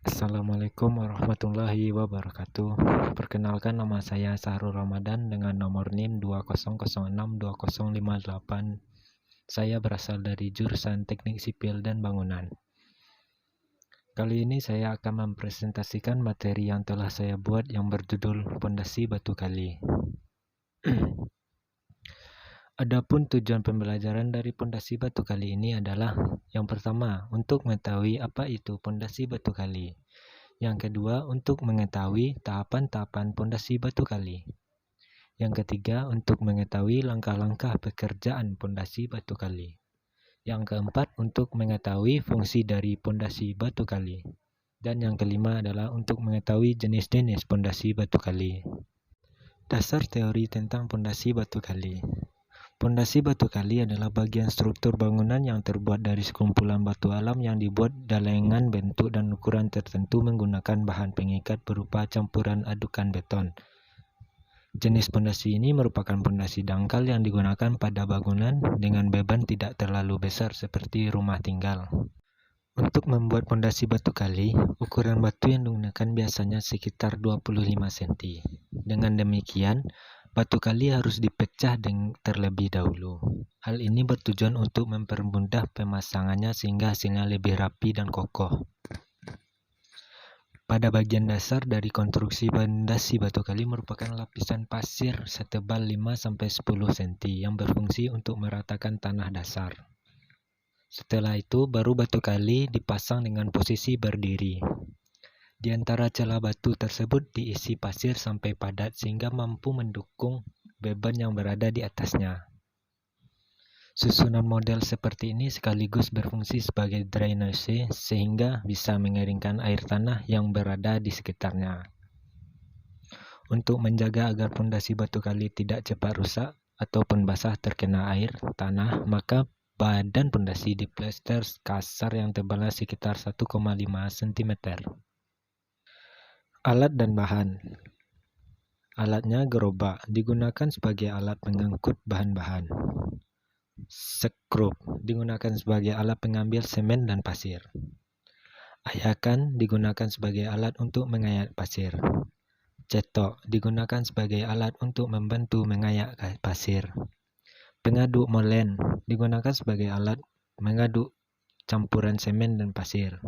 Assalamualaikum warahmatullahi wabarakatuh. Perkenalkan, nama saya Sahrul Ramadan dengan nomor NIM 20062058. Saya berasal dari jurusan Teknik Sipil dan Bangunan. Kali ini saya akan mempresentasikan materi yang telah saya buat yang berjudul Pondasi Batu Kali. Adapun tujuan pembelajaran dari pondasi batu kali ini adalah: yang pertama, untuk mengetahui apa itu pondasi batu kali. Yang kedua, untuk mengetahui tahapan-tahapan pondasi batu kali. Yang ketiga, untuk mengetahui langkah-langkah pekerjaan pondasi batu kali. Yang keempat, untuk mengetahui fungsi dari pondasi batu kali. Dan yang kelima adalah untuk mengetahui jenis-jenis pondasi batu kali. Dasar teori tentang pondasi batu kali. Pondasi batu kali adalah bagian struktur bangunan yang terbuat dari sekumpulan batu alam yang dibuat dengan bentuk dan ukuran tertentu menggunakan bahan pengikat berupa campuran adukan beton. Jenis pondasi ini merupakan pondasi dangkal yang digunakan pada bangunan dengan beban tidak terlalu besar seperti rumah tinggal. Untuk membuat pondasi batu kali, ukuran batu yang digunakan biasanya sekitar 25 cm. Dengan demikian, batu kali harus dipecah terlebih dahulu. Hal ini bertujuan untuk mempermudah pemasangannya sehingga hasilnya lebih rapi dan kokoh. Pada bagian dasar dari konstruksi pondasi batu kali merupakan lapisan pasir setebal 5-10 cm yang berfungsi untuk meratakan tanah dasar. Setelah itu, baru batu kali dipasang dengan posisi berdiri. Di antara celah batu tersebut diisi pasir sampai padat sehingga mampu mendukung beban yang berada di atasnya. Susunan model seperti ini sekaligus berfungsi sebagai drainase sehingga bisa mengeringkan air tanah yang berada di sekitarnya. Untuk menjaga agar pondasi batu kali tidak cepat rusak ataupun basah terkena air tanah, maka badan pondasi diplester kasar yang tebalnya sekitar 1,5 cm. Alat dan bahan. Alatnya gerobak, digunakan sebagai alat pengangkut bahan-bahan. Sekrup, digunakan sebagai alat pengambil semen dan pasir. Ayakan, digunakan sebagai alat untuk mengayak pasir. Cetok, digunakan sebagai alat untuk membantu mengayak pasir. Pengaduk molen, digunakan sebagai alat mengaduk campuran semen dan pasir.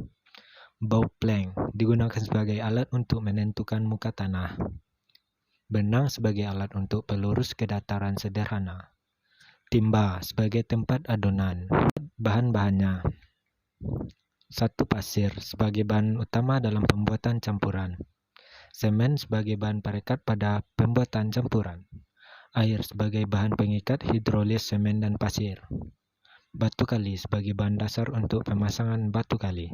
Bauplank, digunakan sebagai alat untuk menentukan muka tanah. Benang sebagai alat untuk pelurus ke dataran sederhana. Timba sebagai tempat adonan. Bahan-bahannya: 1. Pasir sebagai bahan utama dalam pembuatan campuran. Semen sebagai bahan perekat pada pembuatan campuran. Air sebagai bahan pengikat hidrolis semen dan pasir. Batu kali sebagai bahan dasar untuk pemasangan batu kali.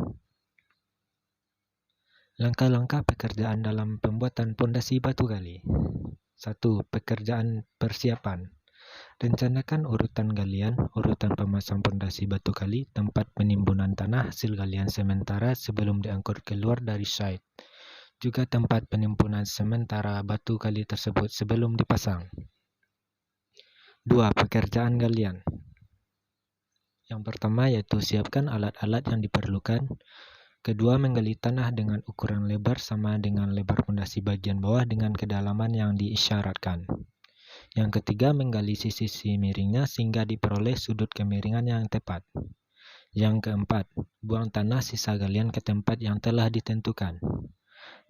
Langkah-langkah pekerjaan dalam pembuatan pondasi batu kali. 1. Pekerjaan persiapan. Rencanakan urutan galian, urutan pemasang pondasi batu kali, tempat penimbunan tanah hasil galian sementara sebelum diangkut keluar dari site. Juga tempat penimbunan sementara batu kali tersebut sebelum dipasang. 2. Pekerjaan galian. Yang pertama yaitu siapkan alat-alat yang diperlukan. Kedua, menggali tanah dengan ukuran lebar sama dengan lebar pondasi bagian bawah dengan kedalaman yang diisyaratkan. Yang ketiga, menggali sisi-sisi miringnya sehingga diperoleh sudut kemiringan yang tepat. Yang keempat, buang tanah sisa galian ke tempat yang telah ditentukan.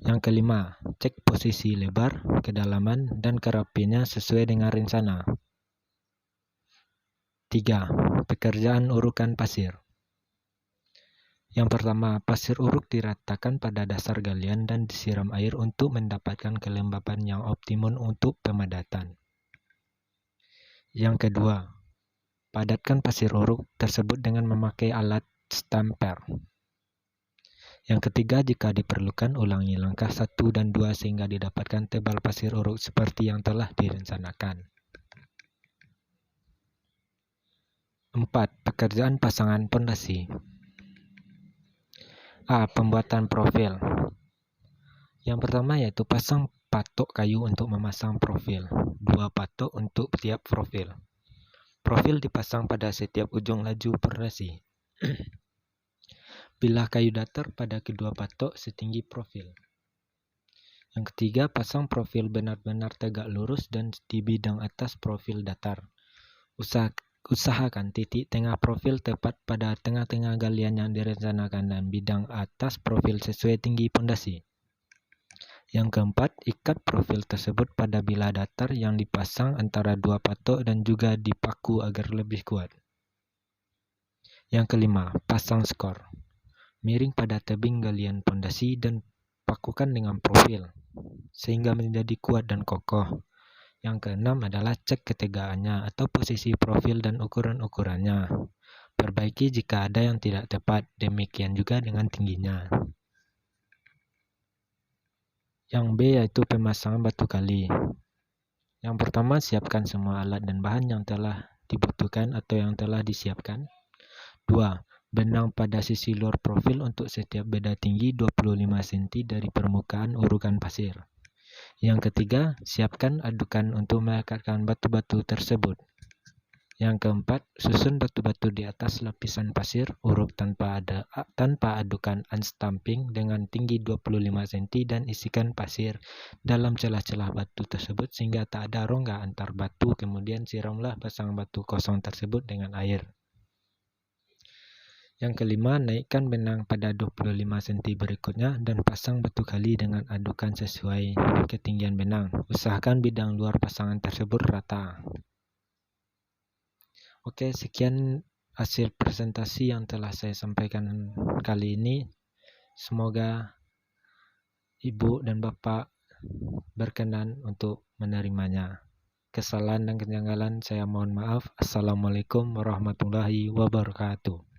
Yang kelima, cek posisi lebar, kedalaman, dan kerapiannya sesuai dengan rencana. 3. Pekerjaan urukan pasir. Yang pertama, pasir uruk diratakan pada dasar galian dan disiram air untuk mendapatkan kelembapan yang optimum untuk pemadatan. Yang kedua, padatkan pasir uruk tersebut dengan memakai alat stamper. Yang ketiga, jika diperlukan, ulangi langkah 1 dan 2 sehingga didapatkan tebal pasir uruk seperti yang telah direncanakan. 4. Pekerjaan pasangan pondasi. A. Pembuatan profil. Yang pertama yaitu pasang patok kayu untuk memasang profil. 2 patok untuk tiap profil. Profil dipasang pada setiap ujung laju pondasi. Bilah kayu datar pada kedua patok setinggi profil. Yang ketiga, pasang profil benar-benar tegak lurus dan di bidang atas profil datar. Usahakan titik tengah profil tepat pada tengah-tengah galian yang direncanakan dan bidang atas profil sesuai tinggi pondasi. Yang keempat, ikat profil tersebut pada bilah datar yang dipasang antara dua patok dan juga dipaku agar lebih kuat. Yang kelima, pasang skor. Miring pada tebing galian pondasi dan pakukan dengan profil sehingga menjadi kuat dan kokoh. Yang keenam adalah cek ketegaannya atau posisi profil dan ukuran-ukurannya. Perbaiki jika ada yang tidak tepat, demikian juga dengan tingginya. Yang B yaitu pemasangan batu kali. Yang pertama, siapkan semua alat dan bahan yang telah dibutuhkan atau yang telah disiapkan. 2. Benang pada sisi luar profil untuk setiap beda tinggi 25 cm dari permukaan urukan pasir. Yang ketiga, siapkan adukan untuk melekatkan batu-batu tersebut. Yang keempat, susun batu-batu di atas lapisan pasir uruk tanpa adukan unstamping dengan tinggi 25 cm dan isikan pasir dalam celah-celah batu tersebut sehingga tak ada rongga antar batu. Kemudian siramlah pasang batu kosong tersebut dengan air. Yang kelima, naikkan benang pada 25 cm berikutnya dan pasang batu kali dengan adukan sesuai ketinggian benang. Usahakan bidang luar pasangan tersebut rata. Oke, sekian hasil presentasi yang telah saya sampaikan kali ini. Semoga Ibu dan Bapak berkenan untuk menerimanya. Kesalahan dan kejanggalan saya mohon maaf. Assalamualaikum warahmatullahi wabarakatuh.